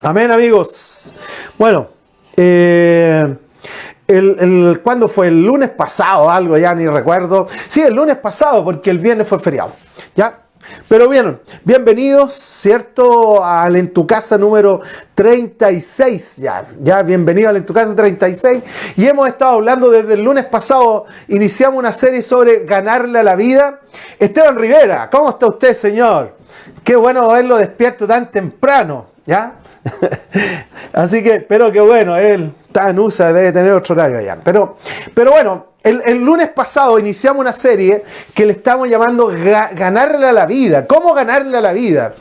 Amén, amigos. Bueno, ¿cuándo fue? El lunes pasado, algo ya ni recuerdo. Sí, el lunes pasado, porque el viernes fue feriado. ¿Ya? Pero bien, bienvenidos, ¿cierto? Al En Tu Casa número 36 ya, bienvenido al En Tu Casa 36. Y hemos estado hablando desde el lunes pasado, iniciamos una serie sobre ganarle a la vida. Esteban Rivera, ¿cómo está usted, señor? Qué bueno verlo despierto tan temprano, ¿ya? Así que, pero que bueno, él está en USA, debe tener otro horario allá. Pero bueno, el lunes pasado iniciamos una serie que le estamos llamando ganarle a la vida. ¿Cómo ganarle a la vida?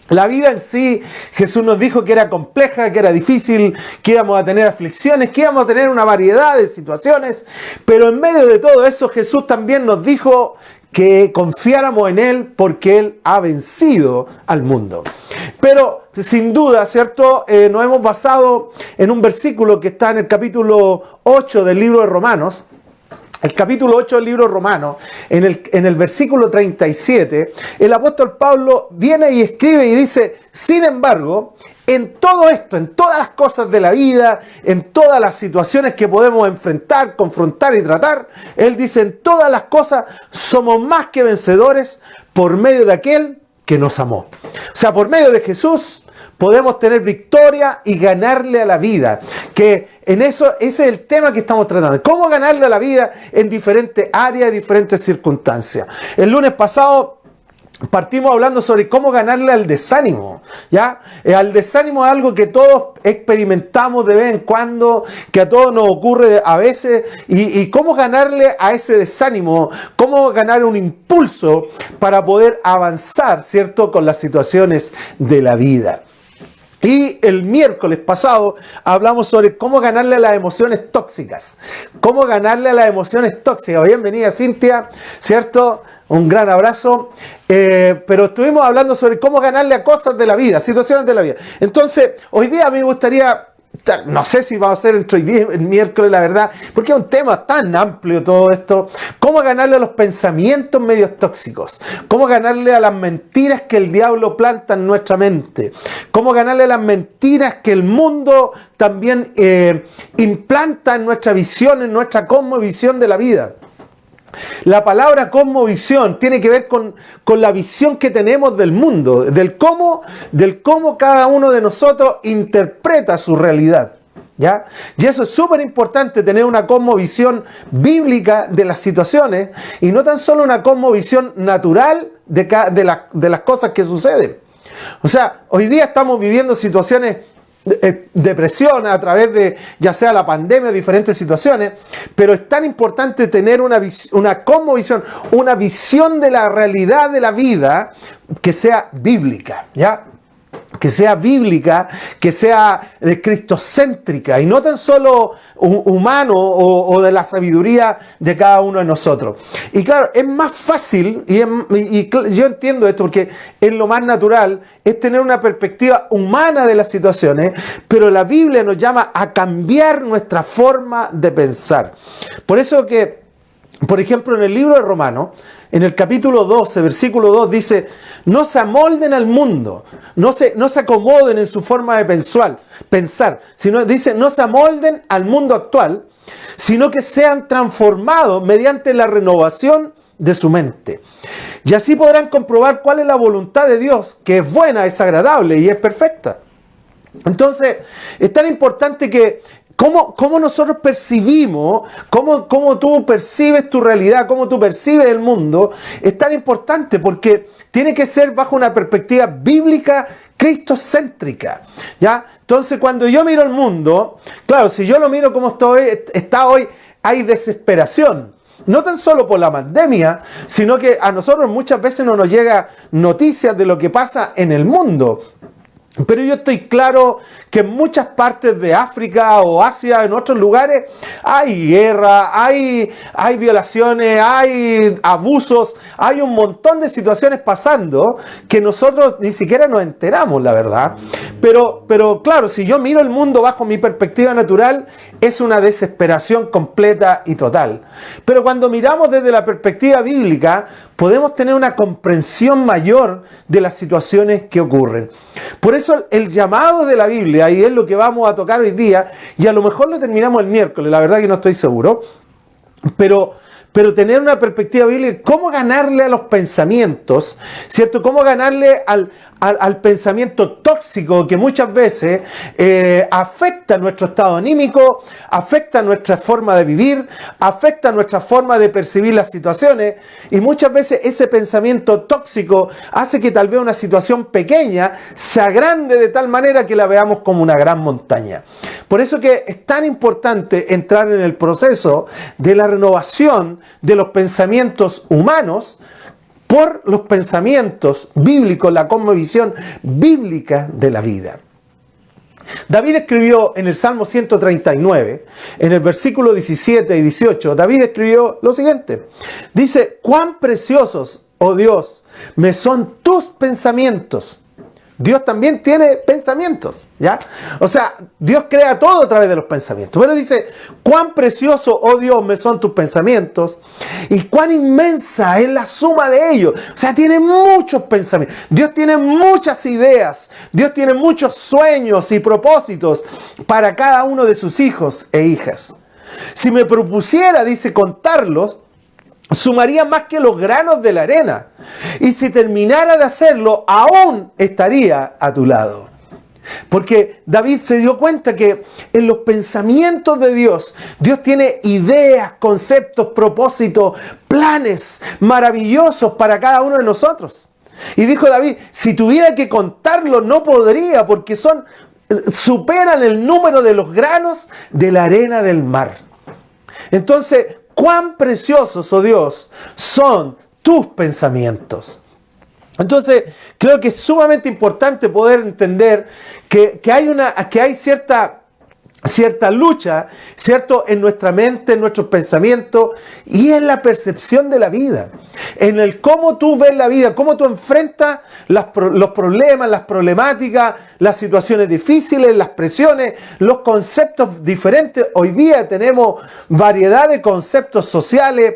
La vida en sí, Jesús nos dijo que era compleja, que era difícil, que íbamos a tener aflicciones, que íbamos a tener una variedad de situaciones, pero en medio de todo eso Jesús también nos dijo que confiáramos en Él porque Él ha vencido al mundo. Pero sin duda, ¿cierto? Nos hemos basado en un versículo que está en el capítulo 8 del libro de Romanos. El capítulo 8 del libro romano, en el versículo 37, el apóstol Pablo viene y escribe y dice: sin embargo, en todo esto, en todas las cosas de la vida, en todas las situaciones que podemos enfrentar, confrontar y tratar, él dice: en todas las cosas somos más que vencedores por medio de aquel que nos amó. O sea, por medio de Jesús podemos tener victoria y ganarle a la vida. Que en eso, ese es el tema que estamos tratando. ¿Cómo ganarle a la vida en diferentes áreas, diferentes circunstancias? El lunes pasado partimos hablando sobre cómo ganarle al desánimo, ¿ya? Al desánimo es algo que todos experimentamos de vez en cuando, que a todos nos ocurre a veces, y cómo ganarle a ese desánimo, cómo ganar un impulso para poder avanzar, ¿cierto?, con las situaciones de la vida. Y el miércoles pasado hablamos sobre cómo ganarle a las emociones tóxicas. Cómo ganarle a las emociones tóxicas. Bienvenida, Cintia, ¿cierto? Un gran abrazo. Pero estuvimos hablando sobre cómo ganarle a cosas de la vida, situaciones de la vida. Entonces, hoy día me gustaría, no sé si va a ser entre hoy día y el miércoles, la verdad, porque es un tema tan amplio todo esto. Cómo ganarle a los pensamientos medios tóxicos. Cómo ganarle a las mentiras que el diablo planta en nuestra mente. Cómo ganarle a las mentiras que el mundo también implanta en nuestra visión, en nuestra cosmovisión de la vida. La palabra cosmovisión tiene que ver con la visión que tenemos del mundo, del cómo cada uno de nosotros interpreta su realidad, ¿ya? Y eso es súper importante, tener una cosmovisión bíblica de las situaciones y no tan solo una cosmovisión natural de las cosas que suceden. O sea, hoy día estamos viviendo situaciones depresión a través de ya sea la pandemia o diferentes situaciones, pero es tan importante tener una cosmovisión, una visión de la realidad de la vida que sea bíblica, ¿ya? Que sea bíblica, que sea cristocéntrica y no tan solo humano o de la sabiduría de cada uno de nosotros. Y claro, es más fácil, y yo entiendo esto porque es lo más natural, es tener una perspectiva humana de las situaciones, pero la Biblia nos llama a cambiar nuestra forma de pensar. Por eso que, por ejemplo, en el libro de Romanos, en el capítulo 12, versículo 2 dice: no se amolden al mundo, no se acomoden en su forma de pensar, sino dice: no se amolden al mundo actual, sino que sean transformados mediante la renovación de su mente. Y así podrán comprobar cuál es la voluntad de Dios, que es buena, es agradable y es perfecta. Entonces, es tan importante que cómo nosotros percibimos, cómo tú percibes tu realidad, cómo tú percibes el mundo, es tan importante porque tiene que ser bajo una perspectiva bíblica cristocéntrica, ¿ya? Entonces, cuando yo miro el mundo, claro, si yo lo miro como está hoy, hay desesperación. No tan solo por la pandemia, sino que a nosotros muchas veces no nos llega noticias de lo que pasa en el mundo. Pero yo estoy claro que en muchas partes de África o Asia, en otros lugares, hay guerra, hay violaciones, hay abusos, hay un montón de situaciones pasando que nosotros ni siquiera nos enteramos, la verdad. Pero claro, si yo miro el mundo bajo mi perspectiva natural, es una desesperación completa y total. Pero cuando miramos desde la perspectiva bíblica, podemos tener una comprensión mayor de las situaciones que ocurren. Por eso el llamado de la Biblia, y es lo que vamos a tocar hoy día, y a lo mejor lo terminamos el miércoles, la verdad que no estoy seguro, pero tener una perspectiva bíblica, cómo ganarle a los pensamientos, ¿cierto? Cómo ganarle al pensamiento tóxico que muchas veces afecta nuestro estado anímico, afecta nuestra forma de vivir, afecta nuestra forma de percibir las situaciones, y muchas veces ese pensamiento tóxico hace que tal vez una situación pequeña se agrande de tal manera que la veamos como una gran montaña. Por eso que es tan importante entrar en el proceso de la renovación de los pensamientos humanos por los pensamientos bíblicos, la cosmovisión bíblica de la vida. David escribió en el Salmo 139, en el versículo 17 y 18, David escribió lo siguiente. Dice, cuán preciosos, oh Dios, me son tus pensamientos. Dios también tiene pensamientos, ¿ya? O sea, Dios crea todo a través de los pensamientos. Pero dice, cuán precioso, oh Dios, me son tus pensamientos y cuán inmensa es la suma de ellos. O sea, tiene muchos pensamientos. Dios tiene muchas ideas. Dios tiene muchos sueños y propósitos para cada uno de sus hijos e hijas. Si me propusiera, dice, contarlos, sumaría más que los granos de la arena. Y si terminara de hacerlo, aún estaría a tu lado. Porque David se dio cuenta que en los pensamientos de Dios, Dios tiene ideas, conceptos, propósitos, planes maravillosos para cada uno de nosotros. Y dijo David, si tuviera que contarlo no podría, porque superan el número de los granos de la arena del mar. Entonces, cuán preciosos, oh Dios, son tus pensamientos. Entonces, creo que es sumamente importante poder entender que hay cierta lucha, ¿cierto?, en nuestra mente, en nuestros pensamientos y en la percepción de la vida. En el cómo tú ves la vida, cómo tú enfrentas los problemas, las problemáticas, las situaciones difíciles, las presiones, los conceptos diferentes. Hoy día tenemos variedad de conceptos sociales.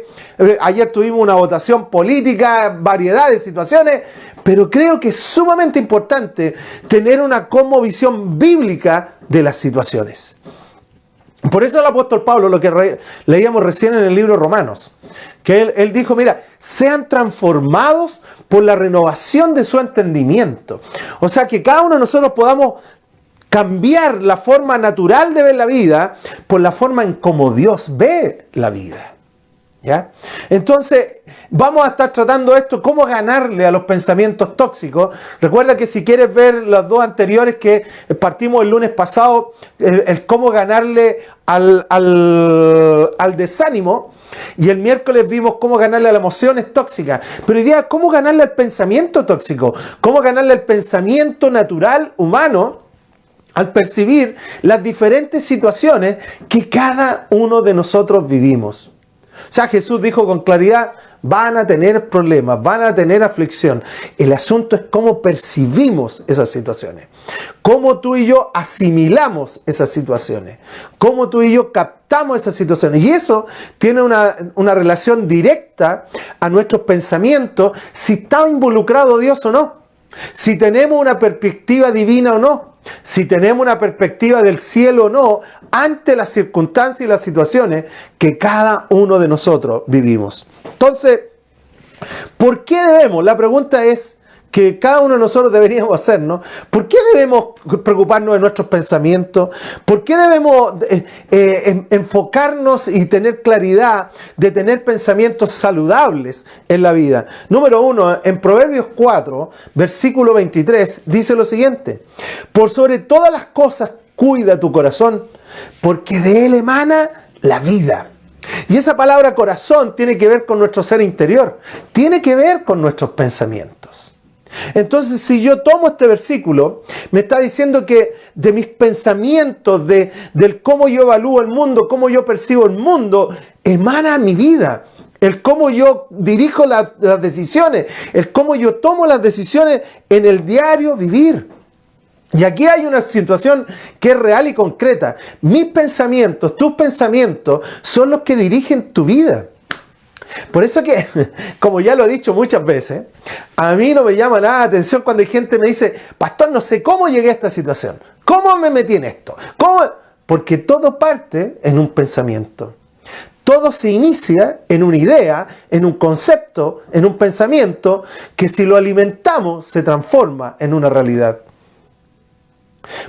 Ayer tuvimos una votación política, variedad de situaciones. Pero creo que es sumamente importante tener una cosmovisión bíblica de las situaciones. Por eso el apóstol Pablo, lo que leíamos recién en el libro de Romanos, que él dijo, mira, sean transformados por la renovación de su entendimiento. O sea, que cada uno de nosotros podamos cambiar la forma natural de ver la vida por la forma en cómo Dios ve la vida. ¿Ya? Entonces, vamos a estar tratando esto, cómo ganarle a los pensamientos tóxicos. Recuerda que si quieres ver los dos anteriores que partimos el lunes pasado, el cómo ganarle al desánimo, y el miércoles vimos cómo ganarle a las emociones tóxicas. Pero hoy día, cómo ganarle al pensamiento tóxico, cómo ganarle al pensamiento natural humano, al percibir las diferentes situaciones que cada uno de nosotros vivimos. O sea, Jesús dijo con claridad, van a tener problemas, van a tener aflicción. El asunto es cómo percibimos esas situaciones. Cómo tú y yo asimilamos esas situaciones. Cómo tú y yo captamos esas situaciones. Y eso tiene una relación directa a nuestros pensamientos, si está involucrado Dios o no. Si tenemos una perspectiva divina o no. Si tenemos una perspectiva del cielo o no, ante las circunstancias y las situaciones que cada uno de nosotros vivimos. Entonces, ¿por qué debemos? La pregunta es que cada uno de nosotros deberíamos hacernos. ¿Por qué debemos preocuparnos de nuestros pensamientos? ¿Por qué debemos enfocarnos y tener claridad de tener pensamientos saludables en la vida? Número 1, en Proverbios 4, versículo 23, dice lo siguiente. Por sobre todas las cosas cuida tu corazón, porque de él emana la vida. Y esa palabra corazón tiene que ver con nuestro ser interior, tiene que ver con nuestros pensamientos. Entonces, si yo tomo este versículo, me está diciendo que de mis pensamientos, del cómo yo evalúo el mundo, cómo yo percibo el mundo, emana mi vida. El cómo yo dirijo las decisiones, el cómo yo tomo las decisiones en el diario vivir. Y aquí hay una situación que es real y concreta. Mis pensamientos, tus pensamientos, son los que dirigen tu vida. Por eso que, como ya lo he dicho muchas veces, a mí no me llama nada la atención cuando hay gente que me dice, pastor, no sé cómo llegué a esta situación. ¿Cómo me metí en esto? ¿Cómo? Porque todo parte en un pensamiento. Todo se inicia en una idea, en un concepto, en un pensamiento, que si lo alimentamos se transforma en una realidad.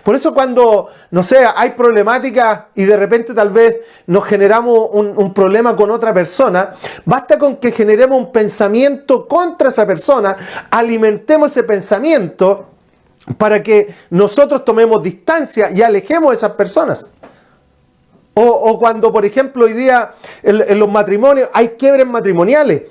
Por eso cuando, no sé, hay problemática y de repente tal vez nos generamos un problema con otra persona, basta con que generemos un pensamiento contra esa persona, alimentemos ese pensamiento para que nosotros tomemos distancia y alejemos a esas personas. O cuando, por ejemplo, hoy día en los matrimonios hay quiebres matrimoniales.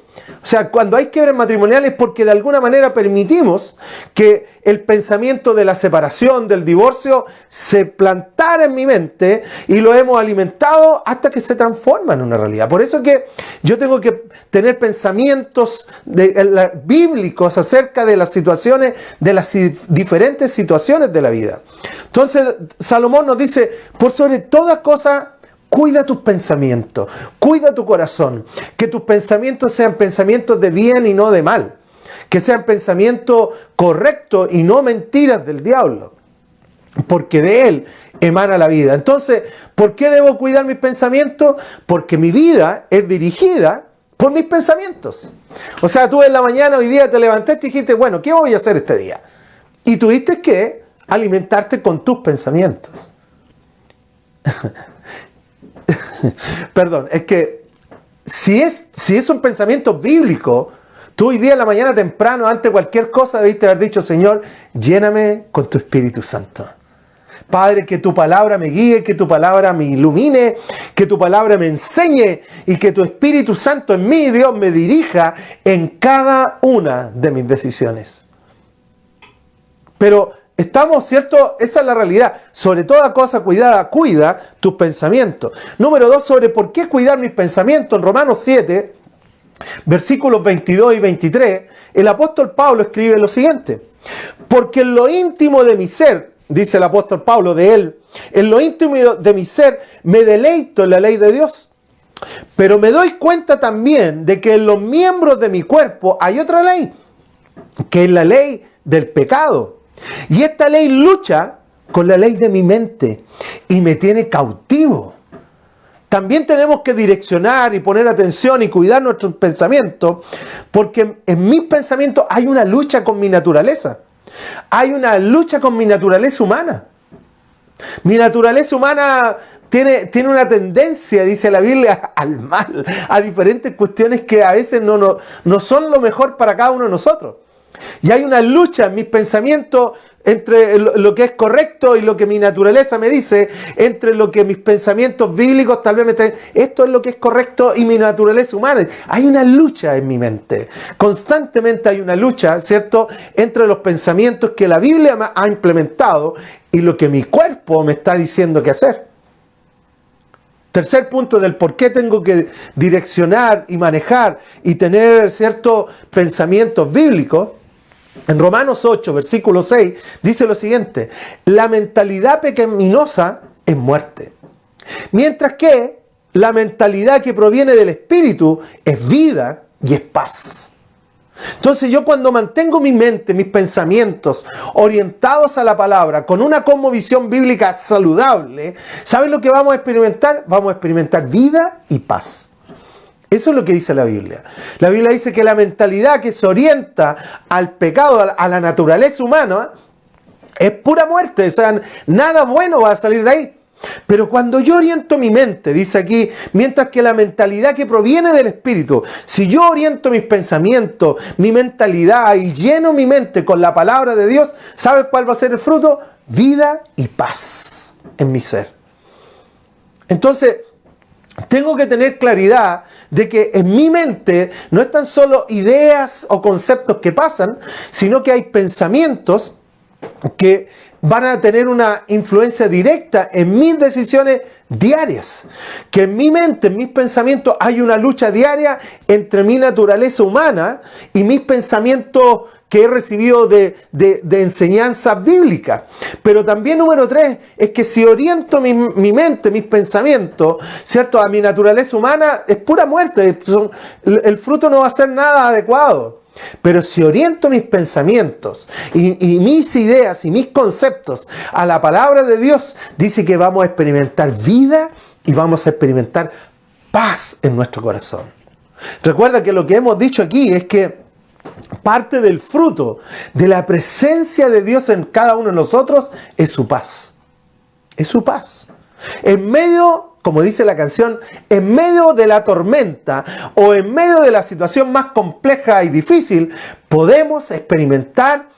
O sea, cuando hay quiebres matrimoniales es porque de alguna manera permitimos que el pensamiento de la separación, del divorcio, se plantara en mi mente y lo hemos alimentado hasta que se transforma en una realidad. Por eso que yo tengo que tener pensamientos bíblicos acerca de las situaciones, de las diferentes situaciones de la vida. Entonces, Salomón nos dice, por sobre todas cosas, cuida tus pensamientos, cuida tu corazón, que tus pensamientos sean pensamientos de bien y no de mal, que sean pensamientos correctos y no mentiras del diablo, porque de él emana la vida. Entonces, ¿por qué debo cuidar mis pensamientos? Porque mi vida es dirigida por mis pensamientos. O sea, tú en la mañana hoy día te levantaste y dijiste, bueno, ¿qué voy a hacer este día? Y tuviste que alimentarte con tus pensamientos. Perdón, es que si es un pensamiento bíblico, tú hoy día en la mañana temprano, antes de cualquier cosa, debiste haber dicho, Señor, lléname con tu Espíritu Santo. Padre, que tu palabra me guíe, que tu palabra me ilumine, que tu palabra me enseñe y que tu Espíritu Santo en mí, Dios, me dirija en cada una de mis decisiones. Pero estamos, ¿cierto? Esa es la realidad. Sobre toda cosa cuidada, cuida tus pensamientos. Número 2, sobre por qué cuidar mis pensamientos. En Romanos 7, versículos 22 y 23, el apóstol Pablo escribe lo siguiente. Porque en lo íntimo de mi ser, dice el apóstol Pablo de él, en lo íntimo de mi ser me deleito en la ley de Dios. Pero me doy cuenta también de que en los miembros de mi cuerpo hay otra ley, que es la ley del pecado. Y esta ley lucha con la ley de mi mente y me tiene cautivo. También tenemos que direccionar y poner atención y cuidar nuestros pensamientos, porque en mis pensamientos hay una lucha con mi naturaleza. Hay una lucha con mi naturaleza humana. Mi naturaleza humana tiene una tendencia, dice la Biblia, al mal, a diferentes cuestiones que a veces no son lo mejor para cada uno de nosotros. Y hay una lucha en mis pensamientos entre lo que es correcto y lo que mi naturaleza me dice, entre lo que mis pensamientos bíblicos tal vez me dicen, esto es lo que es correcto y mi naturaleza humana. Hay una lucha en mi mente. Constantemente hay una lucha, ¿cierto?, entre los pensamientos que la Biblia ha implementado y lo que mi cuerpo me está diciendo que hacer. Tercer punto del por qué tengo que direccionar y manejar y tener ciertos pensamientos bíblicos. En Romanos 8, versículo 6, dice lo siguiente: la mentalidad pecaminosa es muerte, mientras que la mentalidad que proviene del Espíritu es vida y es paz. Entonces yo cuando mantengo mi mente, mis pensamientos orientados a la palabra, con una cosmovisión bíblica saludable, ¿sabes lo que vamos a experimentar? Vamos a experimentar vida y paz. Eso es lo que dice la Biblia. La Biblia dice que la mentalidad que se orienta al pecado, a la naturaleza humana, es pura muerte. O sea, nada bueno va a salir de ahí. Pero cuando yo oriento mi mente, dice aquí, mientras que la mentalidad que proviene del Espíritu, si yo oriento mis pensamientos, mi mentalidad y lleno mi mente con la palabra de Dios, ¿sabes cuál va a ser el fruto? Vida y paz en mi ser. Entonces, tengo que tener claridad de que en mi mente no es tan solo ideas o conceptos que pasan, sino que hay pensamientos que van a tener una influencia directa en mis decisiones diarias. Que en mi mente, en mis pensamientos, hay una lucha diaria entre mi naturaleza humana y mis pensamientos que he recibido de enseñanza bíblica. Pero también número 3 es que si oriento mi mente, mis pensamientos, ¿cierto?, a mi naturaleza humana, es pura muerte. El fruto no va a ser nada adecuado. Pero si oriento mis pensamientos y mis ideas y mis conceptos a la palabra de Dios, dice que vamos a experimentar vida y vamos a experimentar paz en nuestro corazón. Recuerda que lo que hemos dicho aquí es que parte del fruto de la presencia de Dios en cada uno de nosotros es su paz. Es su paz. En medio, como dice la canción, en medio de la tormenta o en medio de la situación más compleja y difícil, podemos experimentar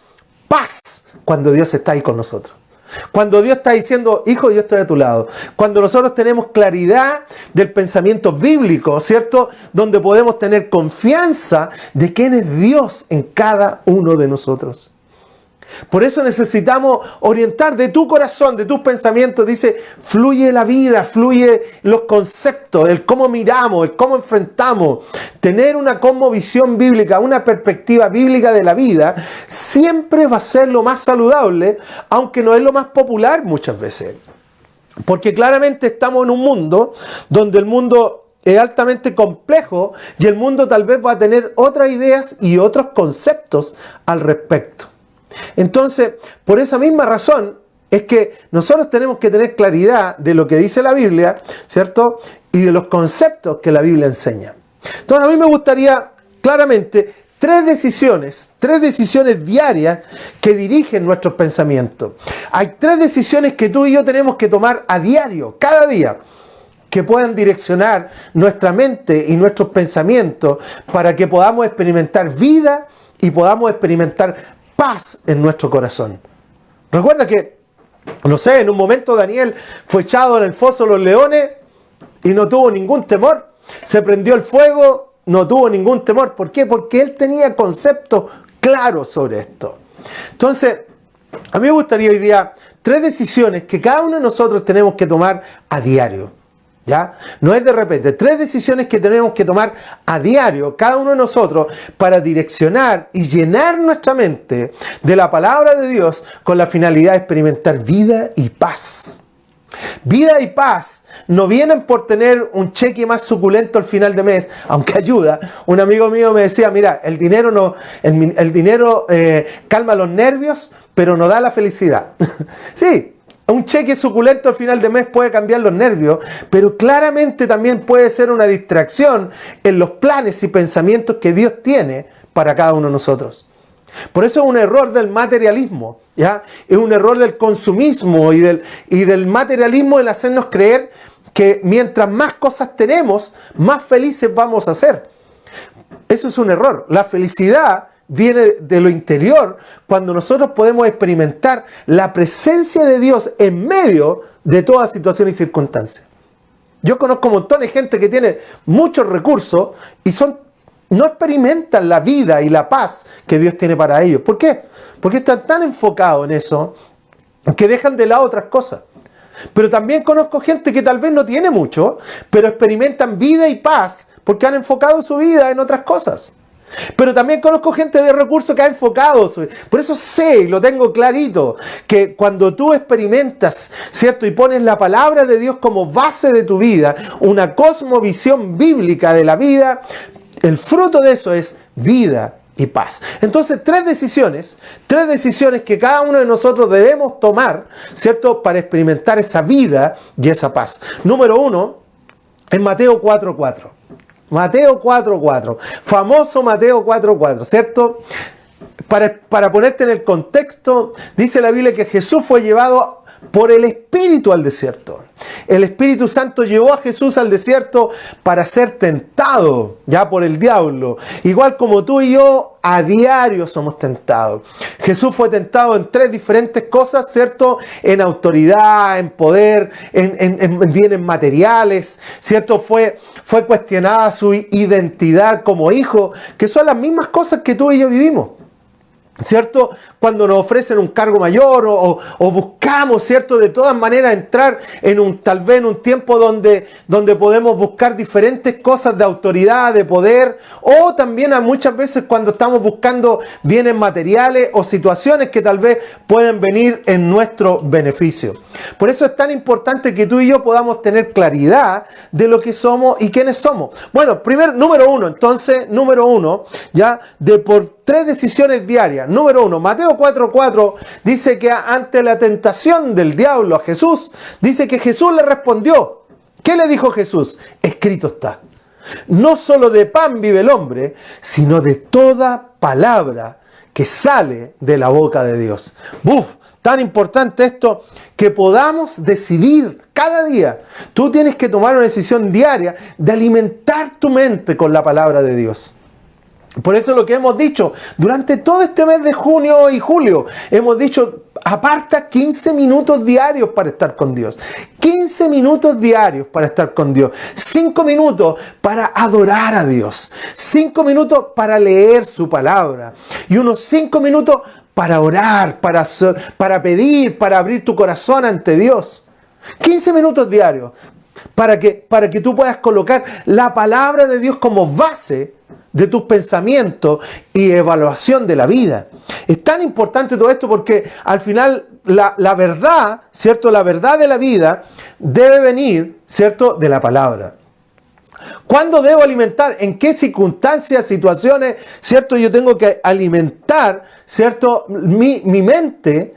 paz cuando Dios está ahí con nosotros. Cuando Dios está diciendo, hijo, yo estoy a tu lado. Cuando nosotros tenemos claridad del pensamiento bíblico, ¿cierto? Donde podemos tener confianza de quién es Dios en cada uno de nosotros. Por eso necesitamos orientar de tu corazón, de tus pensamientos, dice, fluye la vida, fluye los conceptos, el cómo miramos, el cómo enfrentamos. Tener una cosmovisión bíblica, una perspectiva bíblica de la vida, siempre va a ser lo más saludable, aunque no es lo más popular muchas veces. Porque claramente estamos en un mundo donde el mundo es altamente complejo y el mundo tal vez va a tener otras ideas y otros conceptos al respecto. Entonces, por esa misma razón, es que nosotros tenemos que tener claridad de lo que dice la Biblia, ¿cierto? Y de los conceptos que la Biblia enseña. Entonces, a mí me gustaría claramente tres decisiones diarias que dirigen nuestros pensamientos. Hay 3 decisiones que tú y yo tenemos que tomar a diario, cada día, que puedan direccionar nuestra mente y nuestros pensamientos para que podamos experimentar vida y podamos experimentar paz en nuestro corazón. Recuerda que, no sé, en un momento Daniel fue echado en el foso de los leones y no tuvo ningún temor. Se prendió el fuego, no tuvo ningún temor. ¿Por qué? Porque él tenía conceptos claros sobre esto. Entonces, a mí me gustaría hoy día 3 decisiones que cada uno de nosotros tenemos que tomar a diario. ¿Ya? No es de repente, 3 decisiones que tenemos que tomar a diario, cada uno de nosotros, para direccionar y llenar nuestra mente de la palabra de Dios con la finalidad de experimentar vida y paz. Vida y paz no vienen por tener un cheque más suculento al final de mes, aunque ayuda. Un amigo mío me decía, mira, el dinero calma los nervios, pero no da la felicidad. Sí. Un cheque suculento al final de mes puede cambiar los nervios, pero claramente también puede ser una distracción en los planes y pensamientos que Dios tiene para cada uno de nosotros. Por eso es un error del materialismo, ¿ya? Es un error del consumismo y del materialismo el hacernos creer que mientras más cosas tenemos, más felices vamos a ser. Eso es un error. La felicidad viene de lo interior, cuando nosotros podemos experimentar la presencia de Dios en medio de toda situación y circunstancia. Yo conozco un montón de gente que tiene muchos recursos y no experimentan la vida y la paz que Dios tiene para ellos. ¿Por qué? Porque están tan enfocados en eso que dejan de lado otras cosas. Pero también conozco gente que tal vez no tiene mucho, pero experimentan vida y paz porque han enfocado su vida en otras cosas. Pero también conozco gente de recursos que ha enfocado. Por eso sé, y lo tengo clarito, que cuando tú experimentas, ¿cierto? Y pones la palabra de Dios como base de tu vida, una cosmovisión bíblica de la vida, el fruto de eso es vida y paz. Entonces, 3 decisiones que cada uno de nosotros debemos tomar, ¿cierto? Para experimentar esa vida y esa paz. Número 1, en Mateo 4:4. Mateo 4:4, famoso Mateo 4:4, ¿cierto? Para ponerte en el contexto, dice la Biblia que Jesús fue llevado por el Espíritu al desierto. El Espíritu Santo llevó a Jesús al desierto para ser tentado, ya por el diablo. Igual como tú y yo, a diario somos tentados. Jesús fue tentado en 3 diferentes cosas, ¿cierto? En autoridad, en poder, en bienes materiales, ¿cierto? Fue cuestionada su identidad como hijo, que son las mismas cosas que tú y yo vivimos. ¿cierto? Cuando nos ofrecen un cargo mayor o buscamos, ¿cierto? De todas maneras entrar tal vez en un tiempo donde podemos buscar diferentes cosas de autoridad, de poder, o también muchas veces cuando estamos buscando bienes materiales o situaciones que tal vez pueden venir en nuestro beneficio. Por eso es tan importante que tú y yo podamos tener claridad de lo que somos y quiénes somos. Bueno, número uno, ya, por 3 decisiones diarias. Número 1, Mateo 4:4 dice que ante la tentación del diablo a Jesús, dice que Jesús le respondió. ¿Qué le dijo Jesús? Escrito está. No solo de pan vive el hombre, sino de toda palabra que sale de la boca de Dios. Tan importante esto que podamos decidir cada día. Tú tienes que tomar una decisión diaria de alimentar tu mente con la palabra de Dios. Por eso lo que hemos dicho durante todo este mes de junio y julio, hemos dicho, aparta 15 minutos diarios para estar con Dios. 15 minutos diarios para estar con Dios. 5 minutos para adorar a Dios. 5 minutos para leer su palabra. Y unos 5 minutos para orar, para pedir, para abrir tu corazón ante Dios. 15 minutos diarios para que tú puedas colocar la palabra de Dios como base de tus pensamientos y evaluación de la vida. Es tan importante todo esto porque al final la verdad, ¿cierto? La verdad de la vida debe venir, ¿cierto? De la palabra. ¿Cuándo debo alimentar? ¿En qué circunstancias, situaciones, ¿cierto? Yo tengo que alimentar, ¿cierto? Mi mente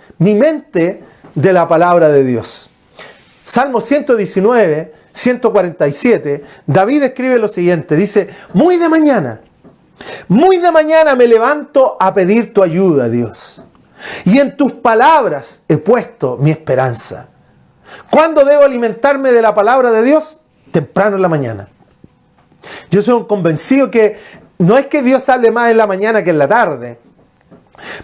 de la palabra de Dios. Salmo 119, 147, David escribe lo siguiente, dice, muy de mañana me levanto a pedir tu ayuda, Dios, y en tus palabras he puesto mi esperanza. ¿Cuándo debo alimentarme de la palabra de Dios? Temprano en la mañana. Yo soy un convencido que no es que Dios hable más en la mañana que en la tarde,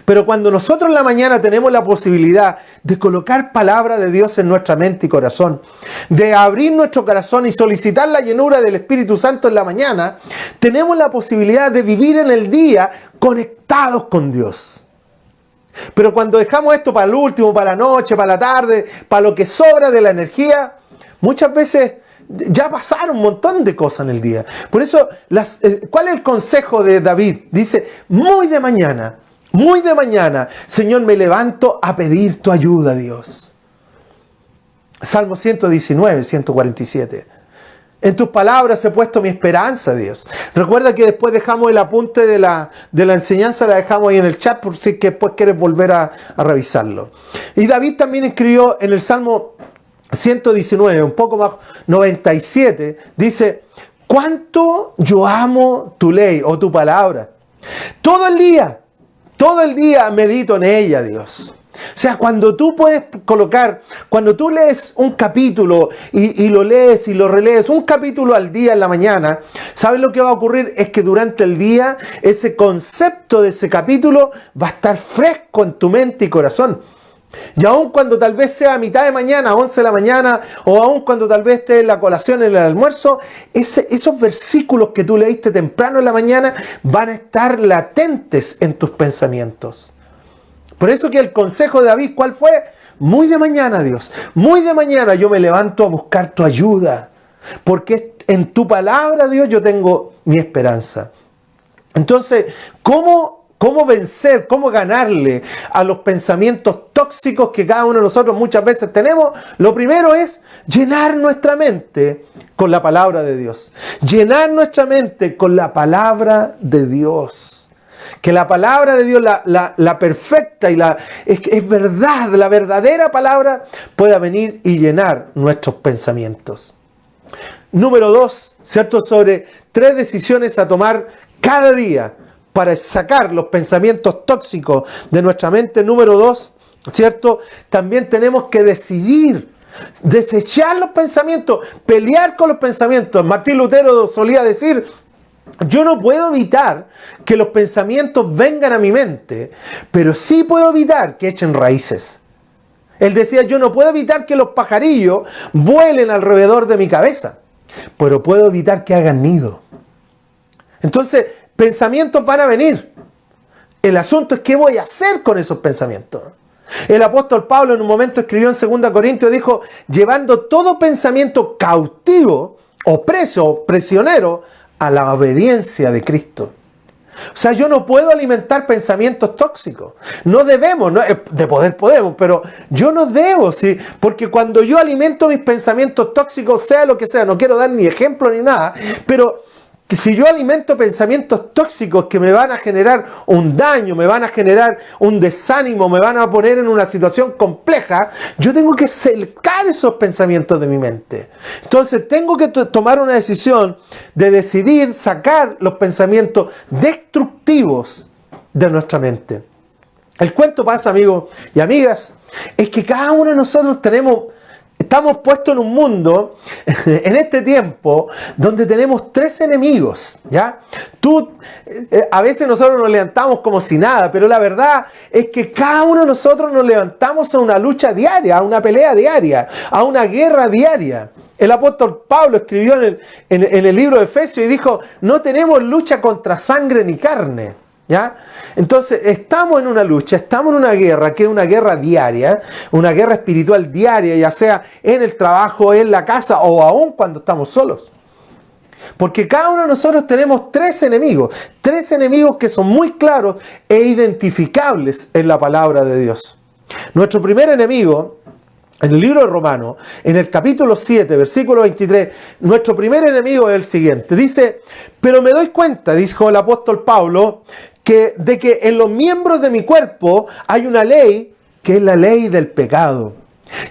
pero cuando nosotros en la mañana tenemos la posibilidad de colocar palabra de Dios en nuestra mente y corazón, de abrir nuestro corazón y solicitar la llenura del Espíritu Santo en la mañana, tenemos la posibilidad de vivir en el día conectados con Dios. Pero cuando dejamos esto para el último, para la noche, para la tarde, para lo que sobra de la energía, muchas veces ya pasaron un montón de cosas en el día. Por eso, ¿cuál es el consejo de David? Dice, muy de mañana, Señor, me levanto a pedir tu ayuda, Dios. Salmo 119, 147. En tus palabras he puesto mi esperanza, Dios. Recuerda que después dejamos el apunte de la enseñanza, la dejamos ahí en el chat por si que después quieres volver a revisarlo. Y David también escribió en el Salmo 119, un poco más, 97, dice, ¿cuánto yo amo tu ley o tu palabra? Todo el día medito en ella, Dios. O sea, cuando tú puedes colocar, cuando tú lees un capítulo y lo lees y lo relees, un capítulo al día en la mañana, ¿sabes lo que va a ocurrir? Es que durante el día ese concepto de ese capítulo va a estar fresco en tu mente y corazón. Y aun cuando tal vez sea a mitad de mañana, 11 de la mañana, o aun cuando tal vez esté en la colación, en el almuerzo, esos versículos que tú leíste temprano en la mañana van a estar latentes en tus pensamientos. Por eso que el consejo de David, ¿cuál fue? Muy de mañana, Dios, muy de mañana yo me levanto a buscar tu ayuda, porque en tu palabra, Dios, yo tengo mi esperanza. Entonces, ¿cómo vencer, cómo ganarle a los pensamientos tóxicos que cada uno de nosotros muchas veces tenemos? Lo primero es llenar nuestra mente con la palabra de Dios. Llenar nuestra mente con la palabra de Dios. Que la palabra de Dios, la perfecta y es verdad, la verdadera palabra pueda venir y llenar nuestros pensamientos. Número 2, ¿cierto? Sobre 3 decisiones a tomar cada día para sacar los pensamientos tóxicos de nuestra mente. Número 2, ¿cierto? También tenemos que decidir, desechar los pensamientos, pelear con los pensamientos. Martín Lutero solía decir, yo no puedo evitar que los pensamientos vengan a mi mente, pero sí puedo evitar que echen raíces. Él decía, yo no puedo evitar que los pajarillos vuelen alrededor de mi cabeza, pero puedo evitar que hagan nido. Entonces, pensamientos van a venir. El asunto es qué voy a hacer con esos pensamientos. El apóstol Pablo en un momento escribió en 2 Corintios, dijo, llevando todo pensamiento cautivo o preso, o prisionero, a la obediencia de Cristo. O sea, yo no puedo alimentar pensamientos tóxicos. No debemos, ¿no? De poder podemos, pero yo no debo, ¿sí? Porque cuando yo alimento mis pensamientos tóxicos, sea lo que sea, no quiero dar ni ejemplo ni nada, pero si yo alimento pensamientos tóxicos que me van a generar un daño, me van a generar un desánimo, me van a poner en una situación compleja, yo tengo que sacar esos pensamientos de mi mente. Entonces tengo que tomar una decisión de decidir sacar los pensamientos destructivos de nuestra mente. El cuento pasa, amigos y amigas, es que cada uno de nosotros estamos puestos en un mundo, en este tiempo, donde tenemos 3 enemigos, ¿ya? A veces nosotros nos levantamos como si nada, pero la verdad es que cada uno de nosotros nos levantamos a una lucha diaria, a una pelea diaria, a una guerra diaria. El apóstol Pablo escribió en el libro de Efesios y dijo, no tenemos lucha contra sangre ni carne, ¿ya? Entonces estamos en una lucha, estamos en una guerra que es una guerra diaria, una guerra espiritual diaria, ya sea en el trabajo, en la casa o aún cuando estamos solos. Porque cada uno de nosotros tenemos 3 enemigos que son muy claros e identificables en la palabra de Dios. Nuestro primer enemigo, en el libro de Romanos, en el capítulo 7, versículo 23, nuestro primer enemigo es el siguiente. Dice, pero me doy cuenta, dijo el apóstol Pablo, de que en los miembros de mi cuerpo hay una ley que es la ley del pecado.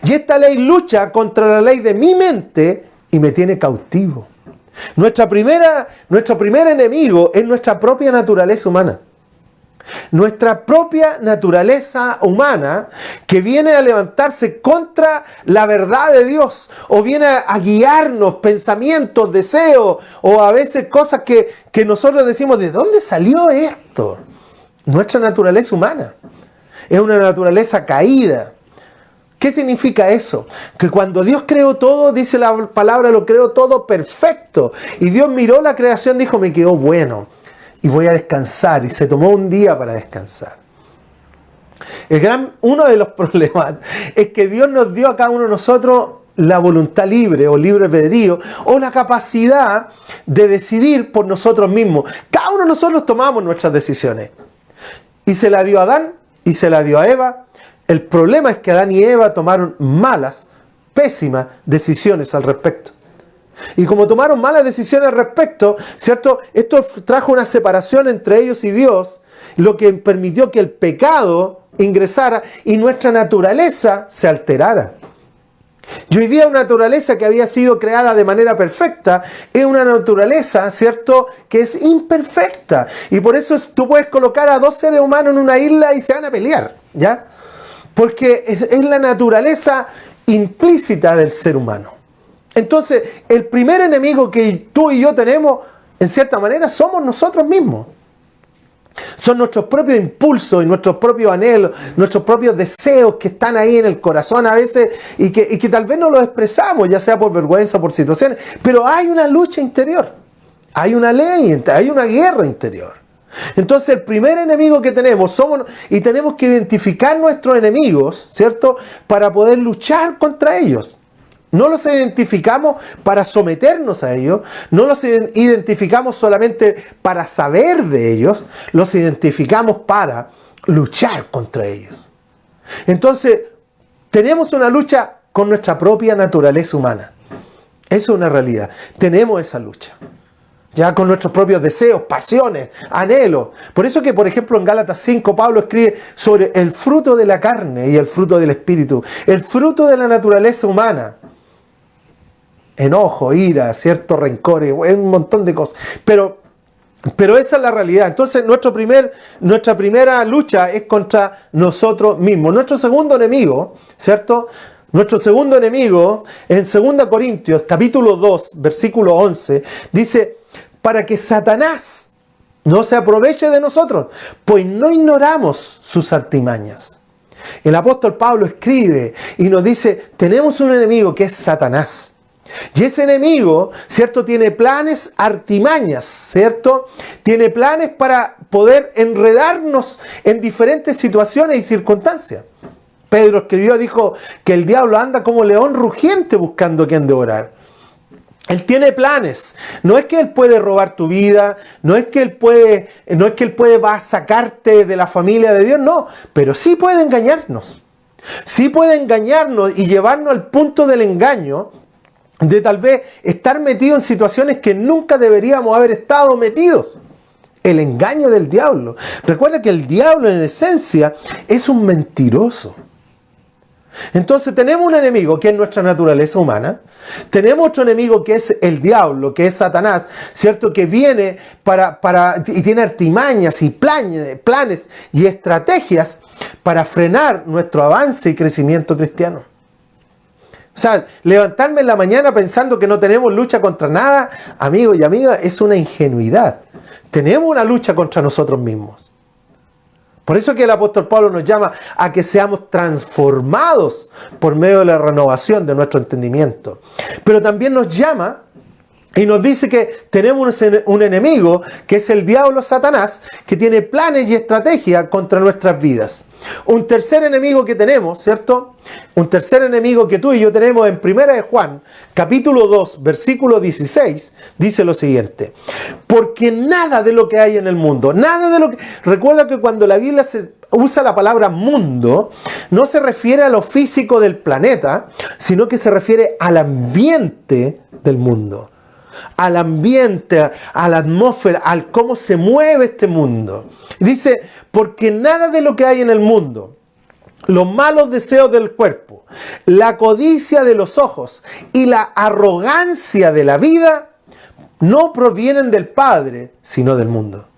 Y esta ley lucha contra la ley de mi mente y me tiene cautivo. Nuestro primer enemigo es nuestra propia naturaleza humana. Nuestra propia naturaleza humana que viene a levantarse contra la verdad de Dios o viene a guiarnos pensamientos, deseos o a veces cosas que nosotros decimos, ¿de dónde salió esto? Nuestra naturaleza humana es una naturaleza caída. ¿Qué significa eso? Que cuando Dios creó todo, dice la palabra, lo creó todo perfecto y Dios miró la creación, dijo, me quedó bueno. Y voy a descansar. Y se tomó un día para descansar. Uno de los problemas es que Dios nos dio a cada uno de nosotros la voluntad libre o libre albedrío o la capacidad de decidir por nosotros mismos. Cada uno de nosotros tomamos nuestras decisiones. Y se la dio a Adán y se la dio a Eva. El problema es que Adán y Eva tomaron malas, pésimas decisiones al respecto. Y como tomaron malas decisiones al respecto, ¿cierto? Esto trajo una separación entre ellos y Dios, lo que permitió que el pecado ingresara y nuestra naturaleza se alterara. Y hoy día una naturaleza que había sido creada de manera perfecta es una naturaleza, ¿cierto?, que es imperfecta. Y por eso tú puedes colocar a 2 seres humanos en una isla y se van a pelear, ¿ya? Porque es la naturaleza implícita del ser humano. Entonces, el primer enemigo que tú y yo tenemos, en cierta manera, somos nosotros mismos. Son nuestros propios impulsos y nuestros propios anhelos, nuestros propios deseos que están ahí en el corazón a veces y que tal vez no los expresamos, ya sea por vergüenza o por situaciones. Pero hay una lucha interior, hay una ley, hay una guerra interior. Entonces el primer enemigo que tenemos somos, y tenemos que identificar nuestros enemigos, ¿cierto?, para poder luchar contra ellos. No los identificamos para someternos a ellos, no los identificamos solamente para saber de ellos, los identificamos para luchar contra ellos. Entonces, tenemos una lucha con nuestra propia naturaleza humana. Eso es una realidad. Tenemos esa lucha. Ya con nuestros propios deseos, pasiones, anhelos. Por eso que, por ejemplo, en Gálatas 5, Pablo escribe sobre el fruto de la carne y el fruto del espíritu. El fruto de la naturaleza humana. Enojo, ira, cierto rencor, un montón de cosas. Pero esa es la realidad. Entonces nuestra primera lucha es contra nosotros mismos. Nuestro segundo enemigo, ¿cierto? Nuestro segundo enemigo, en 2 Corintios, capítulo 2, versículo 11, dice, para que Satanás no se aproveche de nosotros, pues no ignoramos sus artimañas. El apóstol Pablo escribe y nos dice, tenemos un enemigo que es Satanás. Y ese enemigo, ¿cierto?, tiene planes, artimañas, ¿cierto? Tiene planes para poder enredarnos en diferentes situaciones y circunstancias. Pedro escribió, dijo que el diablo anda como león rugiente buscando a quien devorar. Él tiene planes. No es que él puede robar tu vida, no es que él puede va a sacarte de la familia de Dios, no, pero sí puede engañarnos. Sí puede engañarnos y llevarnos al punto del engaño, de tal vez estar metido en situaciones que nunca deberíamos haber estado metidos. El engaño del diablo. Recuerda que el diablo en esencia es un mentiroso. Entonces tenemos un enemigo que es nuestra naturaleza humana, tenemos otro enemigo que es el diablo, que es Satanás, ¿cierto? Que viene y tiene artimañas y planes y estrategias para frenar nuestro avance y crecimiento cristiano. O sea, levantarme en la mañana pensando que no tenemos lucha contra nada, amigos y amigas, es una ingenuidad. Tenemos una lucha contra nosotros mismos. Por eso que el apóstol Pablo nos llama a que seamos transformados por medio de la renovación de nuestro entendimiento. Pero también nos llama y nos dice que tenemos un enemigo, que es el diablo Satanás, que tiene planes y estrategias contra nuestras vidas. Un tercer enemigo que tenemos, ¿cierto? Un tercer enemigo que tú y yo tenemos en 1 de Juan, capítulo 2, versículo 16, dice lo siguiente. Porque nada de lo que hay en el mundo, Recuerda que cuando la Biblia usa la palabra mundo, no se refiere a lo físico del planeta, sino que se refiere al ambiente del mundo. Al ambiente, a la atmósfera, al cómo se mueve este mundo. Dice, porque nada de lo que hay en el mundo, los malos deseos del cuerpo, la codicia de los ojos y la arrogancia de la vida, no provienen del Padre, sino del mundo.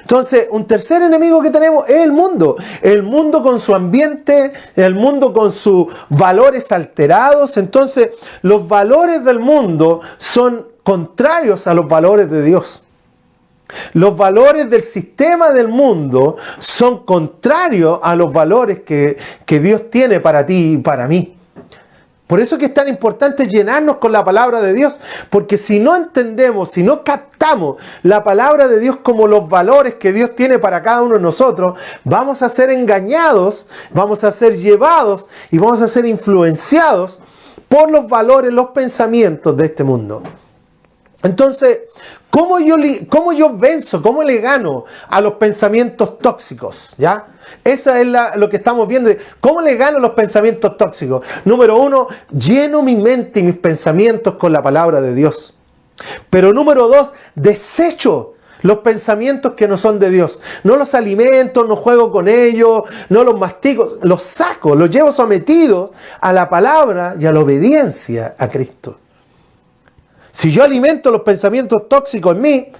Entonces, un tercer enemigo que tenemos es el mundo con su ambiente, el mundo con sus valores alterados. Entonces, los valores del mundo son contrarios a los valores de Dios. Los valores del sistema del mundo son contrarios a los valores que Dios tiene para ti y para mí. Por eso es que es tan importante llenarnos con la palabra de Dios, porque si no entendemos, si no captamos la palabra de Dios como los valores que Dios tiene para cada uno de nosotros, vamos a ser engañados, vamos a ser llevados y vamos a ser influenciados por los valores, los pensamientos de este mundo. Entonces, ¿cómo yo venzo, cómo le gano a los pensamientos tóxicos? ¿Ya? Esa es lo que estamos viendo. ¿Cómo le gano a los pensamientos tóxicos? Número 1, lleno mi mente y mis pensamientos con la palabra de Dios. Pero número 2, desecho los pensamientos que no son de Dios. No los alimento, no juego con ellos, no los mastico, los saco, los llevo sometidos a la palabra y a la obediencia a Cristo. Si yo alimento los pensamientos tóxicos en mí,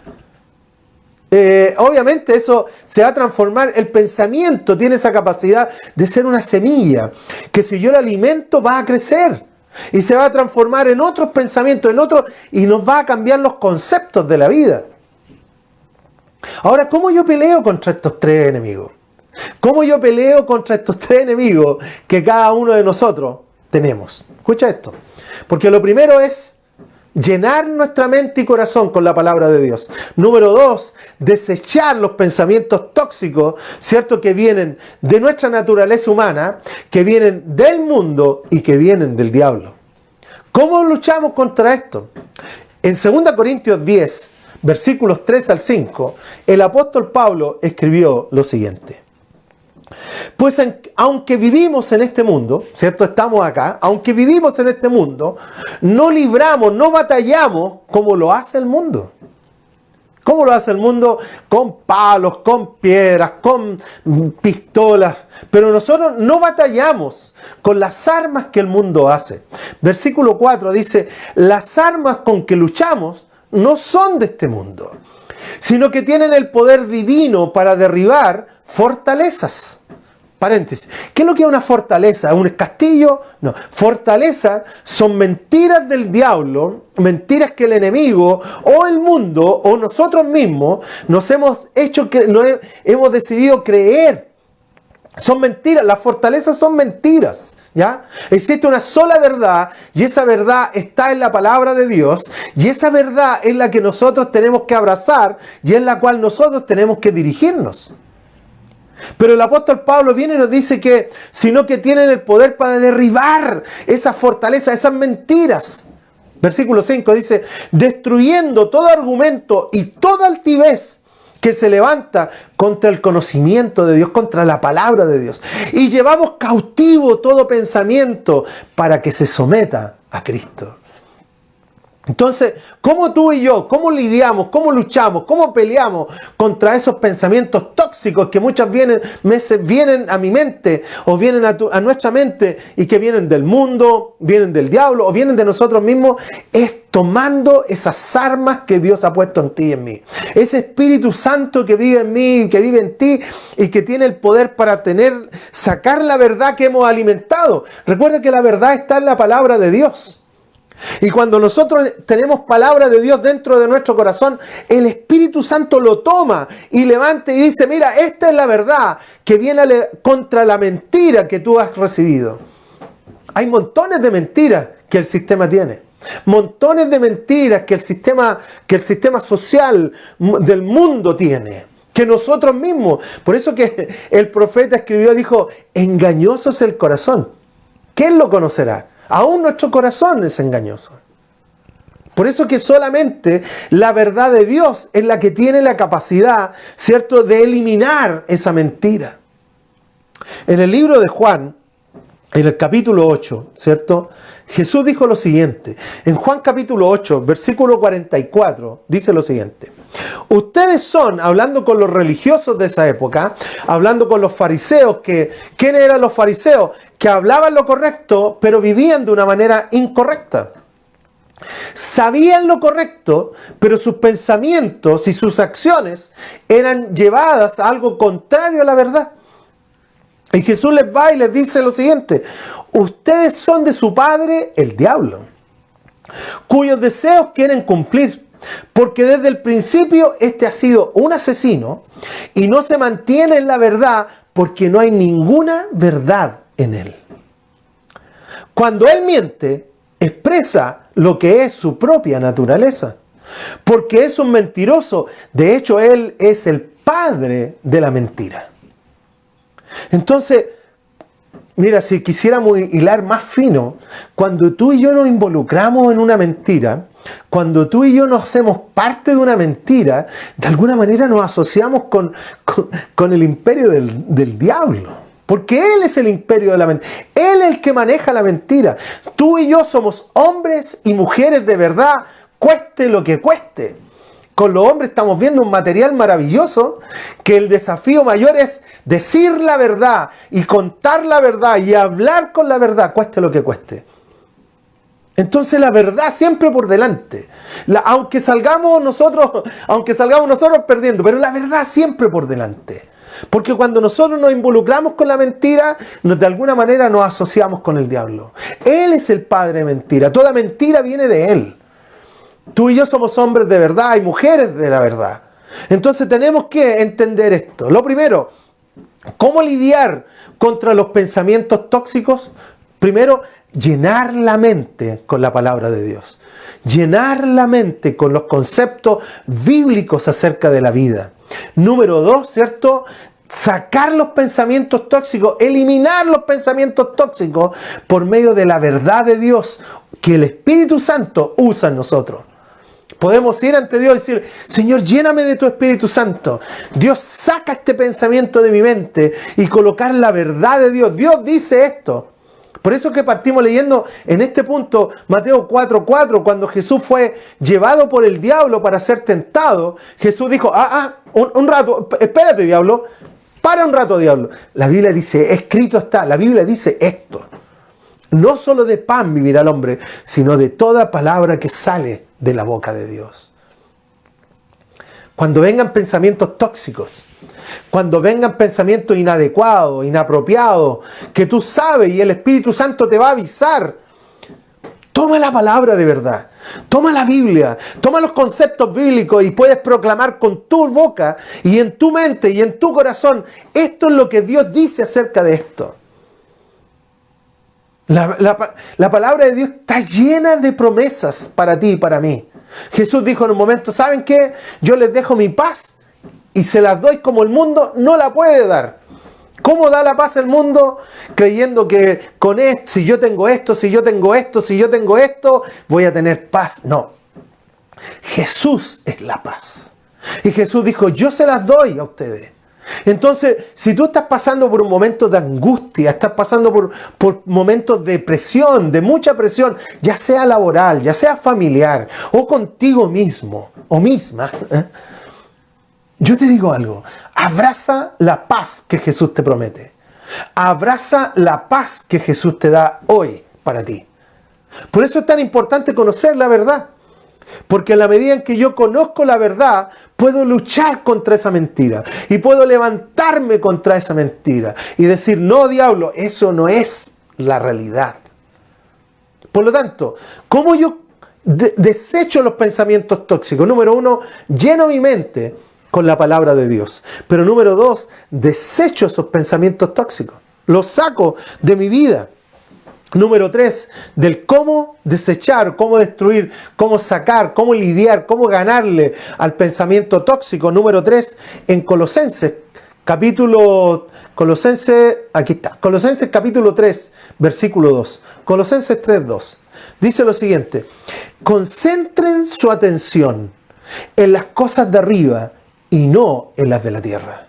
obviamente eso se va a transformar. El pensamiento tiene esa capacidad de ser una semilla, que si yo lo alimento va a crecer y se va a transformar en otros pensamientos, y nos va a cambiar los conceptos de la vida. Ahora, ¿cómo yo peleo contra estos tres enemigos? ¿Cómo yo peleo contra estos tres enemigos que cada uno de nosotros tenemos? Escucha esto, porque lo primero es llenar nuestra mente y corazón con la palabra de Dios. Número 2, desechar los pensamientos tóxicos, ¿cierto? Que vienen de nuestra naturaleza humana, que vienen del mundo y que vienen del diablo. ¿Cómo luchamos contra esto? En 2 Corintios 10, versículos 3 al 5, el apóstol Pablo escribió lo siguiente. Pues aunque vivimos en este mundo, ¿cierto? Estamos acá, aunque vivimos en este mundo, no libramos, no batallamos como lo hace el mundo. ¿Cómo lo hace el mundo? Con palos, con piedras, con pistolas. Pero nosotros no batallamos con las armas que el mundo hace. Versículo 4 dice, las armas con que luchamos no son de este mundo, sino que tienen el poder divino para derribar fortalezas. Paréntesis. ¿Qué es lo que es una fortaleza? ¿Un castillo? No. Fortalezas son mentiras del diablo, mentiras que el enemigo o el mundo o nosotros mismos nos hemos decidido creer. Son mentiras. Las fortalezas son mentiras. ¿Ya? Existe una sola verdad y esa verdad está en la palabra de Dios y esa verdad es la que nosotros tenemos que abrazar y es la cual nosotros tenemos que dirigirnos. Pero el apóstol Pablo viene y nos dice que, sino que tienen el poder para derribar esas fortalezas, esas mentiras. Versículo 5 dice, destruyendo todo argumento y toda altivez que se levanta contra el conocimiento de Dios, contra la palabra de Dios. Y llevamos cautivo todo pensamiento para que se someta a Cristo. Entonces, ¿cómo tú y yo, cómo lidiamos, cómo luchamos, cómo peleamos contra esos pensamientos tóxicos que muchas veces vienen a mi mente o vienen a nuestra mente y que vienen del mundo, vienen del diablo o vienen de nosotros mismos? Es tomando esas armas que Dios ha puesto en ti y en mí. Ese Espíritu Santo que vive en mí, que vive en ti y que tiene el poder para sacar la verdad que hemos alimentado. Recuerda que la verdad está en la palabra de Dios. Y cuando nosotros tenemos palabra de Dios dentro de nuestro corazón, el Espíritu Santo lo toma y levanta y dice, mira, esta es la verdad que viene contra la mentira que tú has recibido. Hay montones de mentiras que el sistema tiene. Montones de mentiras que el sistema social del mundo tiene. Que nosotros mismos. Por eso que el profeta escribió, dijo, engañoso es el corazón. ¿Quién lo conocerá? Aún nuestro corazón es engañoso. Por eso que solamente la verdad de Dios es la que tiene la capacidad, ¿cierto?, de eliminar esa mentira. En el libro de Juan, en el capítulo 8, ¿cierto?, Jesús dijo lo siguiente. En Juan capítulo 8, versículo 44, dice lo siguiente. Ustedes son, hablando con los religiosos de esa época, hablando con los fariseos, ¿quiénes eran los fariseos? Que hablaban lo correcto, pero vivían de una manera incorrecta. Sabían lo correcto, pero sus pensamientos y sus acciones eran llevadas a algo contrario a la verdad. Y Jesús les va y les dice lo siguiente. Ustedes son de su padre, el diablo, cuyos deseos quieren cumplir. Porque desde el principio este ha sido un asesino y no se mantiene en la verdad porque no hay ninguna verdad en él. Cuando él miente, expresa lo que es su propia naturaleza. Porque es un mentiroso. De hecho, él es el padre de la mentira. Entonces, mira, si quisiéramos hilar más fino, cuando tú y yo nos involucramos en una mentira, cuando tú y yo nos hacemos parte de una mentira, de alguna manera nos asociamos con el imperio del diablo. Porque él es el imperio de la mentira. Él es el que maneja la mentira. Tú y yo somos hombres y mujeres de verdad, cueste lo que cueste. Con los hombres estamos viendo un material maravilloso, que el desafío mayor es decir la verdad y contar la verdad y hablar con la verdad, cueste lo que cueste. Entonces la verdad siempre por delante. Aunque salgamos nosotros perdiendo, pero la verdad siempre por delante. Porque cuando nosotros nos involucramos con la mentira, de alguna manera nos asociamos con el diablo. Él es el padre de mentira. Toda mentira viene de él. Tú y yo somos hombres de verdad y mujeres de la verdad. Entonces tenemos que entender esto. Lo primero, ¿cómo lidiar contra los pensamientos tóxicos? Primero, llenar la mente con la palabra de Dios. Llenar la mente con los conceptos bíblicos acerca de la vida. Número 2, ¿cierto? Sacar los pensamientos tóxicos, eliminar los pensamientos tóxicos por medio de la verdad de Dios que el Espíritu Santo usa en nosotros. Podemos ir ante Dios y decir, Señor, lléname de tu Espíritu Santo. Dios, saca este pensamiento de mi mente y colocar la verdad de Dios. Dios dice esto. Por eso que partimos leyendo en este punto Mateo 4:4, cuando Jesús fue llevado por el diablo para ser tentado, Jesús dijo, un rato, espérate diablo, para un rato diablo. La Biblia dice, escrito está, la Biblia dice esto. No solo de pan vivirá el hombre, sino de toda palabra que sale de la boca de Dios. Cuando vengan pensamientos tóxicos, cuando vengan pensamientos inadecuados, inapropiados, que tú sabes y el Espíritu Santo te va a avisar, toma la palabra de verdad, toma la Biblia, toma los conceptos bíblicos y puedes proclamar con tu boca y en tu mente y en tu corazón, esto es lo que Dios dice acerca de esto. La palabra de Dios está llena de promesas para ti y para mí. Jesús dijo en un momento, ¿saben qué? Yo les dejo mi paz y se las doy como el mundo no la puede dar. ¿Cómo da la paz el mundo? Creyendo que con esto, si yo tengo esto, si yo tengo esto, si yo tengo esto, voy a tener paz. No. Jesús es la paz. Y Jesús dijo, yo se las doy a ustedes. Entonces, si tú estás pasando por un momento de angustia, estás pasando por momentos de presión, de mucha presión, ya sea laboral, ya sea familiar, o contigo mismo, o misma, yo te digo algo, abraza la paz que Jesús te promete. Abraza la paz que Jesús te da hoy para ti. Por eso es tan importante conocer la verdad. Porque en la medida en que yo conozco la verdad, puedo luchar contra esa mentira. Y puedo levantarme contra esa mentira. Y decir, no, diablo, eso no es la realidad. Por lo tanto, ¿cómo yo desecho los pensamientos tóxicos? Número 1, lleno mi mente con la palabra de Dios. Pero número 2, desecho esos pensamientos tóxicos. Los saco de mi vida. Número 3, del cómo desechar, cómo destruir, cómo sacar, cómo lidiar, cómo ganarle al pensamiento tóxico. Número 3, en Colosenses capítulo 3, versículo 2. Colosenses 3, 2. Dice lo siguiente, concentren su atención en las cosas de arriba y no en las de la tierra.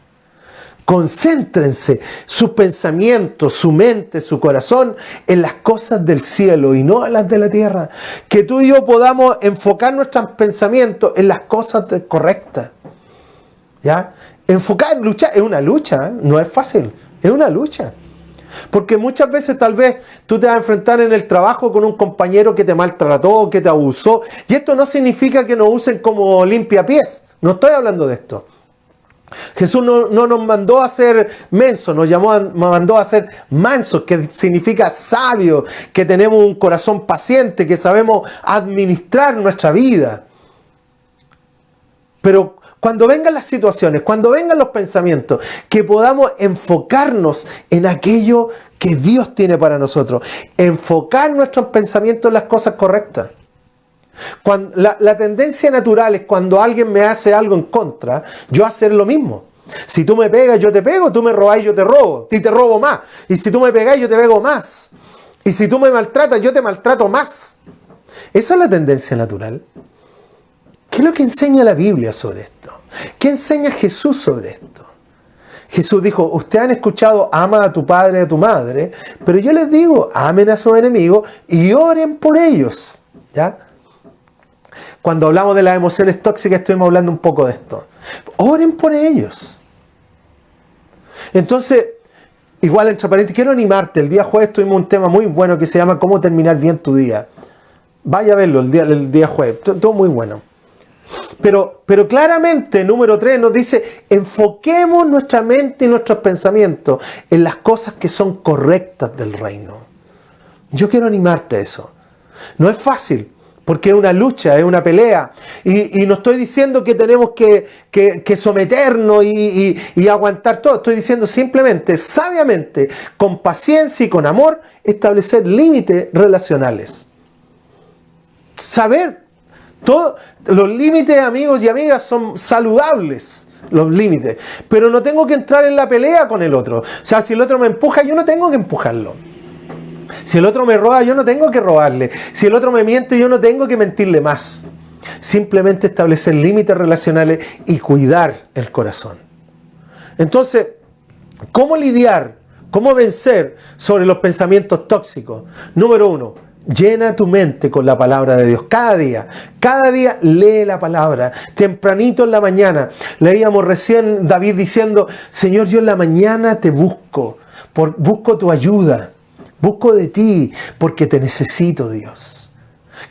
Concéntrense sus pensamientos, su mente, su corazón en las cosas del cielo y no en las de la tierra. Que tú y yo podamos enfocar nuestros pensamientos en las cosas correctas. ¿Ya? Enfocar, luchar, es una lucha, no es fácil, es una lucha. Porque muchas veces tal vez tú te vas a enfrentar en el trabajo con un compañero que te maltrató, que te abusó. Y esto no significa que nos usen como limpiapiés, no estoy hablando de esto. Jesús no nos mandó a ser mensos, nos mandó a ser mansos, que significa sabio, que tenemos un corazón paciente, que sabemos administrar nuestra vida. Pero cuando vengan las situaciones, cuando vengan los pensamientos, que podamos enfocarnos en aquello que Dios tiene para nosotros. Enfocar nuestros pensamientos en las cosas correctas. La tendencia natural es cuando alguien me hace algo en contra, yo hacer lo mismo. Si tú me pegas, yo te pego, tú me robás, yo te robo, y te robo más. Y si tú me pegás, yo te pego más. Y si tú me maltratas, yo te maltrato más. Esa es la tendencia natural. ¿Qué es lo que enseña la Biblia sobre esto? ¿Qué enseña Jesús sobre esto? Jesús dijo, ustedes han escuchado, ama a tu padre y a tu madre, pero yo les digo, amen a sus enemigos y oren por ellos. ¿Ya? Cuando hablamos de las emociones tóxicas, estuvimos hablando un poco de esto. Oren por ellos. Entonces, igual entre paréntesis, quiero animarte. El día jueves tuvimos un tema muy bueno que se llama ¿Cómo terminar bien tu día? Vaya a verlo el día jueves. Todo muy bueno. Pero claramente, número 3 nos dice, enfoquemos nuestra mente y nuestros pensamientos en las cosas que son correctas del reino. Yo quiero animarte a eso. No es fácil. Porque es una lucha, es una pelea. Y no estoy diciendo que tenemos que someternos y aguantar todo. Estoy diciendo simplemente, sabiamente, con paciencia y con amor, establecer límites relacionales. Saber, los límites, amigos y amigas, son saludables. Los límites. Pero no tengo que entrar en la pelea con el otro. O sea, si el otro me empuja, yo no tengo que empujarlo. Si el otro me roba, yo no tengo que robarle. Si el otro me miente, yo no tengo que mentirle más. Simplemente establecer límites relacionales y cuidar el corazón. Entonces, ¿cómo lidiar? ¿Cómo vencer sobre los pensamientos tóxicos? Número 1, llena tu mente con la palabra de Dios. Cada día lee la palabra. Tempranito en la mañana, leíamos recién David diciendo, Señor, yo en la mañana te busco, busco tu ayuda. Busco de ti porque te necesito, Dios.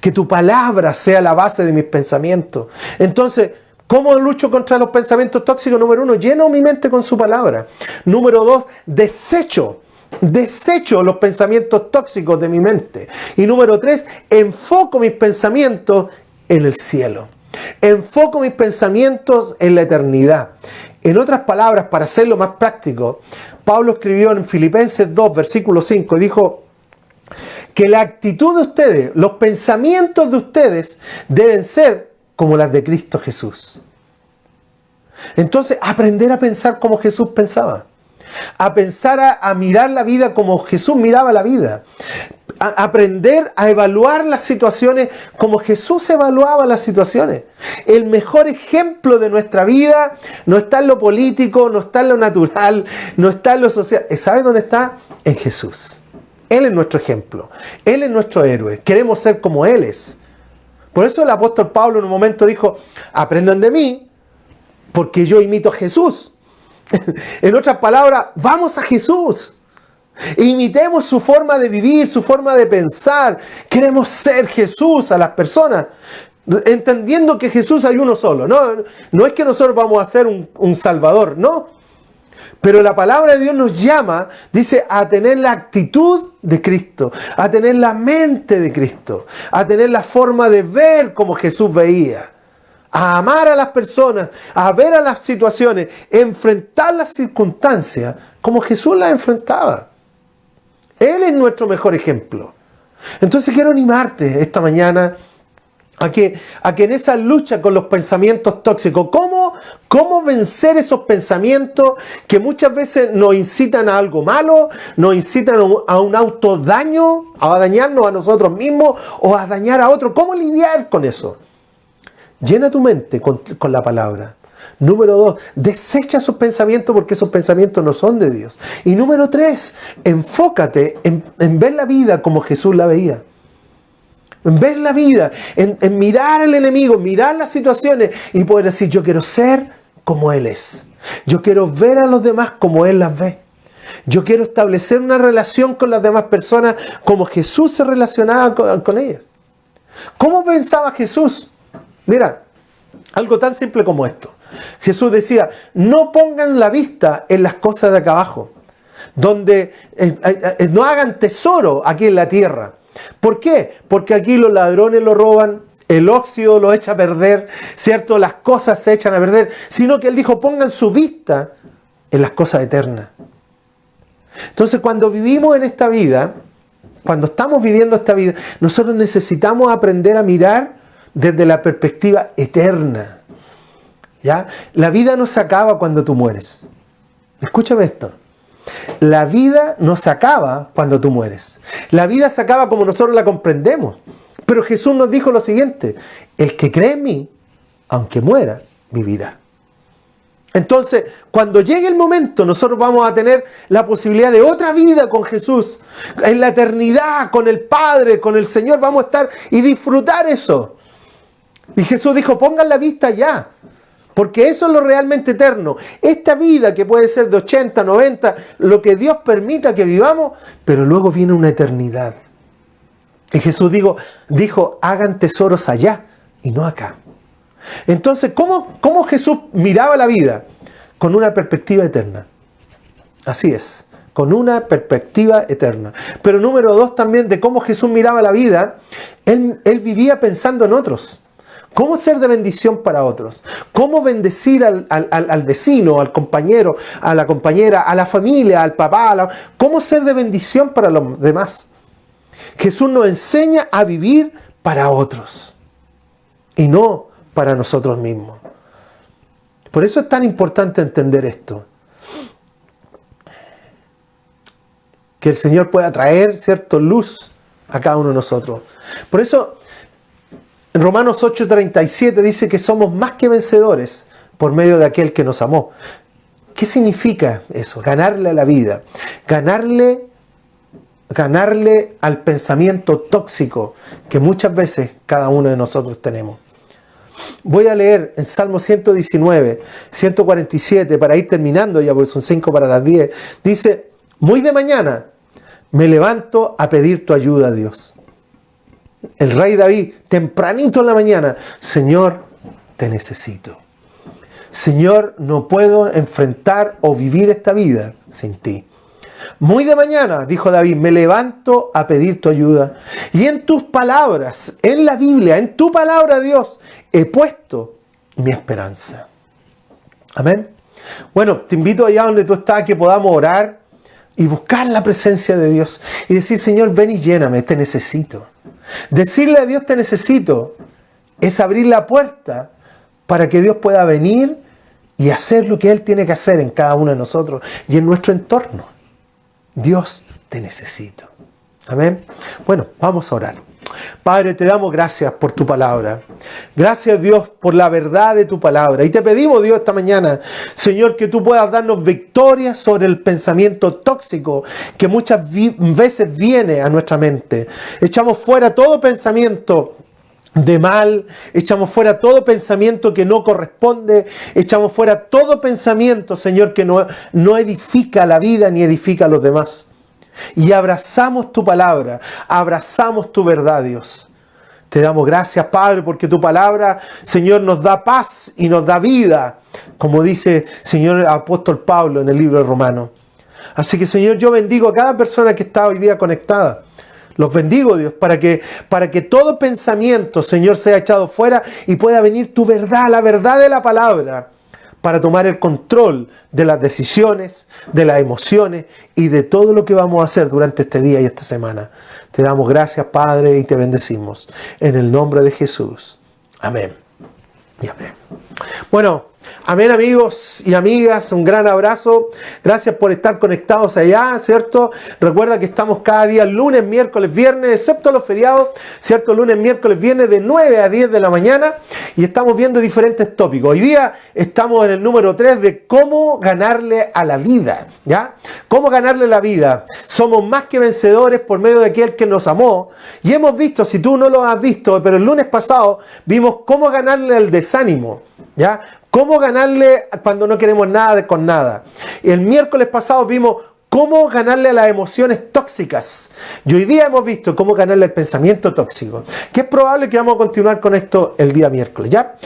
Que tu palabra sea la base de mis pensamientos. Entonces, ¿cómo lucho contra los pensamientos tóxicos? Número 1, lleno mi mente con su palabra. Número 2, desecho los pensamientos tóxicos de mi mente. Y número 3, enfoco mis pensamientos en el cielo. Enfoco mis pensamientos en la eternidad. En otras palabras, para hacerlo más práctico, Pablo escribió en Filipenses 2, versículo 5, y dijo, que la actitud de ustedes, los pensamientos de ustedes deben ser como las de Cristo Jesús. Entonces, aprender a pensar como Jesús pensaba. A pensar, a mirar la vida como Jesús miraba la vida. A aprender a evaluar las situaciones como Jesús evaluaba las situaciones. El mejor ejemplo de nuestra vida no está en lo político, no está en lo natural, no está en lo social. ¿Sabe dónde está? En Jesús. Él es nuestro ejemplo. Él es nuestro héroe. Queremos ser como Él es. Por eso el apóstol Pablo en un momento dijo, aprendan de mí, porque yo imito a Jesús. En otras palabras, vamos a Jesús. Imitemos su forma de vivir, su forma de pensar. Queremos ser Jesús a las personas, entendiendo que Jesús hay uno solo. No es que nosotros vamos a ser un salvador, no. Pero la palabra de Dios nos llama, dice, a tener la actitud de Cristo, a tener la mente de Cristo, a tener la forma de ver como Jesús veía, a amar a las personas, a ver a las situaciones, enfrentar las circunstancias como Jesús las enfrentaba. Él es nuestro mejor ejemplo. Entonces quiero animarte esta mañana a que en esa lucha con los pensamientos tóxicos, ¿cómo vencer esos pensamientos que muchas veces nos incitan a algo malo, nos incitan a un autodaño, a dañarnos a nosotros mismos o a dañar a otros? ¿Cómo lidiar con eso? Llena tu mente con la palabra. Número 2, desecha esos pensamientos porque esos pensamientos no son de Dios. Y número 3, enfócate en ver la vida como Jesús la veía. En ver la vida, en mirar al enemigo, mirar las situaciones y poder decir, yo quiero ser como Él es. Yo quiero ver a los demás como Él las ve. Yo quiero establecer una relación con las demás personas como Jesús se relacionaba con ellas. ¿Cómo pensaba Jesús? Mira, algo tan simple como esto. Jesús decía, no pongan la vista en las cosas de acá abajo, donde no hagan tesoro aquí en la tierra. ¿Por qué? Porque aquí los ladrones lo roban, el óxido lo echa a perder, ¿cierto? Las cosas se echan a perder, sino que Él dijo, pongan su vista en las cosas eternas. Entonces, cuando vivimos en esta vida, cuando estamos viviendo esta vida, nosotros necesitamos aprender a mirar desde la perspectiva eterna. ¿Ya? La vida no se acaba cuando tú mueres. Escúchame esto. La vida no se acaba cuando tú mueres. La vida se acaba como nosotros la comprendemos. Pero Jesús nos dijo lo siguiente: el que cree en mí, aunque muera, vivirá. Entonces, cuando llegue el momento, nosotros vamos a tener la posibilidad de otra vida con Jesús. En la eternidad, con el Padre, con el Señor, vamos a estar y disfrutar eso. Y Jesús dijo, pongan la vista ya. Porque eso es lo realmente eterno. Esta vida que puede ser de 80, 90, lo que Dios permita que vivamos, pero luego viene una eternidad. Y Jesús dijo, hagan tesoros allá y no acá. Entonces, ¿cómo Jesús miraba la vida? Con una perspectiva eterna. Así es, con una perspectiva eterna. Pero número 2 también de cómo Jesús miraba la vida, Él vivía pensando en otros. ¿Cómo ser de bendición para otros? ¿Cómo bendecir al vecino, al compañero, a la compañera, a la familia, al papá? ¿Cómo ser de bendición para los demás? Jesús nos enseña a vivir para otros y no para nosotros mismos. Por eso es tan importante entender esto. Que el Señor pueda traer, ¿cierto?, luz a cada uno de nosotros. Por eso en Romanos 8:37 dice que somos más que vencedores por medio de aquel que nos amó. ¿Qué significa eso? Ganarle a la vida. Ganarle al pensamiento tóxico que muchas veces cada uno de nosotros tenemos. Voy a leer en Salmo 119, 147, para ir terminando ya, porque son 5 para las 10. Dice, muy de mañana me levanto a pedir tu ayuda, Dios. El rey David, tempranito en la mañana, Señor, te necesito. Señor, no puedo enfrentar o vivir esta vida sin ti. Muy de mañana, dijo David, me levanto a pedir tu ayuda. Y en tus palabras, en la Biblia, en tu palabra, Dios, he puesto mi esperanza. Amén. Bueno, te invito allá donde tú estás, que podamos orar y buscar la presencia de Dios y decir, Señor, ven y lléname, te necesito. Decirle a Dios te necesito es abrir la puerta para que Dios pueda venir y hacer lo que Él tiene que hacer en cada uno de nosotros y en nuestro entorno. Dios, te necesito. Amén. Bueno, vamos a orar. Padre, te damos gracias por tu palabra. Gracias, Dios, por la verdad de tu palabra. Y te pedimos, Dios, esta mañana, Señor, que tú puedas darnos victoria sobre el pensamiento tóxico que muchas veces viene a nuestra mente. Echamos fuera todo pensamiento de mal, echamos fuera todo pensamiento que no corresponde, echamos fuera todo pensamiento, Señor, que no edifica la vida ni edifica a los demás. Y abrazamos tu palabra, abrazamos tu verdad, Dios. Te damos gracias, Padre, porque tu palabra, Señor, nos da paz y nos da vida, como dice, Señor, el apóstol Pablo en el libro de Romanos. Así que, Señor, yo bendigo a cada persona que está hoy día conectada. Los bendigo, Dios, para que todo pensamiento, Señor, sea echado fuera y pueda venir tu verdad, la verdad de la palabra, para tomar el control de las decisiones, de las emociones y de todo lo que vamos a hacer durante este día y esta semana. Te damos gracias, Padre, y te bendecimos. En el nombre de Jesús. Amén. Y amén. Bueno, amén, amigos y amigas, un gran abrazo. Gracias por estar conectados allá, ¿cierto? Recuerda que estamos cada día lunes, miércoles, viernes, excepto los feriados, ¿cierto? Lunes, miércoles, viernes de 9 a 10 de la mañana y estamos viendo diferentes tópicos. Hoy día estamos en el número 3 de cómo ganarle a la vida, ¿ya? ¿Cómo ganarle la vida? Somos más que vencedores por medio de aquel que nos amó y hemos visto, si tú no lo has visto, pero el lunes pasado vimos cómo ganarle al desánimo, ¿ya? ¿Cómo ganarle cuando no queremos nada con nada? El miércoles pasado vimos cómo ganarle a las emociones tóxicas. Y hoy día hemos visto cómo ganarle al pensamiento tóxico. Que es probable que vamos a continuar con esto el día miércoles, ¿ya?